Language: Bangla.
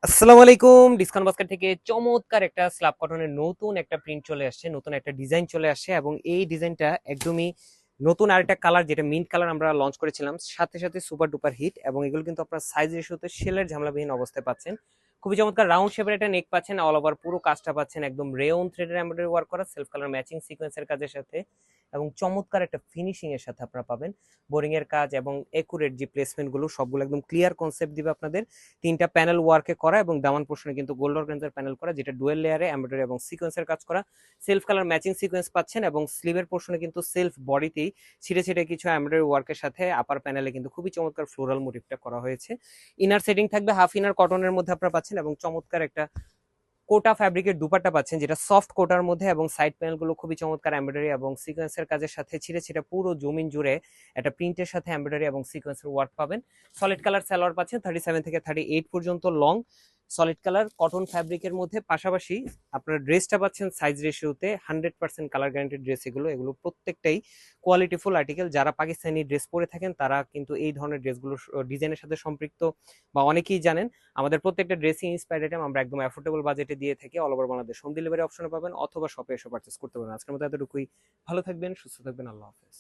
আসসালামু আলাইকুম। ডিসকাউন্ট বাস্কেট থেকে চমৎকার একটা স্ল্যাব কটনের নতুন একটা প্রিন্ট চলে আসছে, নতুন একটা ডিজাইন চলে আসছে এবং এই ডিজাইনটা একদমই নতুন আরেকটা কালার, যেটা মিন্ট কালার আমরা লঞ্চ করেছিলাম, সাথে সাথে সুপার ডুপার হিট। এবং এগুলো কিন্তু আপনার সাইজ রেশিওতে সেলের ঝামেলাবিহীন অবস্থায় পাচ্ছেন। খুবই চমৎকার রাউন্ড শেপের একটা নেক পাচ্ছেন, অল ওভার পুরো কাজটা পাচ্ছেন একদম রেয়ন থ্রেডের এমব্রয়ডারি ওয়ার্ক করা, সেলফ কালার ম্যাচিং সিকোয়েন্সের কাজের সাথে এবং চমৎকার একটা ফিনিশিং এর সাথে আপনারা পাবেন। বোরিং এর কাজ এবং একুরেট যে প্লেসমেন্ট গুলো সবগুলো একদম ক্লিয়ার কনসেপ্ট দিবে আপনাদের। তিনটা প্যানেল ওয়ার্কে করা এবং দামান পোর্শনে কিন্তু গোল্ড অর্গানজার প্যানেল করা, যেটা ডুয়েল লেয়ারে এমব্রয়ডারি এবং সিকোয়েন্সের কাজ করা। সেলফ কালার ম্যাচিং সিকোয়েন্স পাচ্ছেন এবং স্লিভের পোর্শনে কিন্তু সেলফ বডিতেই ছিটে ছিটে কিছু এমব্রয়ডারি ওয়ার্কের সাথে আপার প্যানেলে কিন্তু খুবই চমৎকার ফ্লোরাল মোটিভটা করা হয়েছে। ইনার সেটিং থাকবে হাফ ইনার কটনের মধ্যে আপনারা পাচ্ছেন এবং চমৎকার একটা কোটা ফ্যাব্রিকের দুপাট্টা পাচ্ছেন, যেটা সফট কোটার মধ্যে এবং সাইড প্যানেল গুলো খুবই চমৎকার এমব্রয়ডারি এবং সিকোয়েন্সের কাজের সাথে ছিঁড়ে ছিঁড়ে পুরো জমিন জুড়ে একটা প্রিন্টের সাথে এমব্রয়ডারি এবং সিকোয়েন্সের ওয়ার্ক পাবেন। সলিড কালার সালোয়ার পাচ্ছেন 37 থেকে 38 পর্যন্ত লং, সলিড কালার কটন ফ্যাব্রিকের মধ্যে। পাশাপাশি আপনার ড্রেসটা পাচ্ছেন সাইজ রেশিওতে 100% কালার গ্যারান্টেড ড্রেস। এগুলো প্রত্যেকটাই কোয়ালিটিফুল আর্টিকেল। যারা পাকিস্তানি ড্রেস পরে থাকেন তারা কিন্তু এই ধরনের ড্রেসগুলো ডিজাইনের সাথে সম্পৃক্ত বা অনেকেই জানেন। আমাদের প্রত্যেকটা ড্রেসিং ইন্সপায়ার্ড আইটেম আমরা একদম অ্যাফোর্ডেবল বাজেটে দিয়ে থাকি। All over Bangladesh home delivery অপশনে পাবেন অথবা শপে এসে পারচেস করতে পারবেন। আজকের মতো এতটুকুই। ভালো থাকবেন, সুস্থ থাকবেন, আল্লাহ হাফেজ।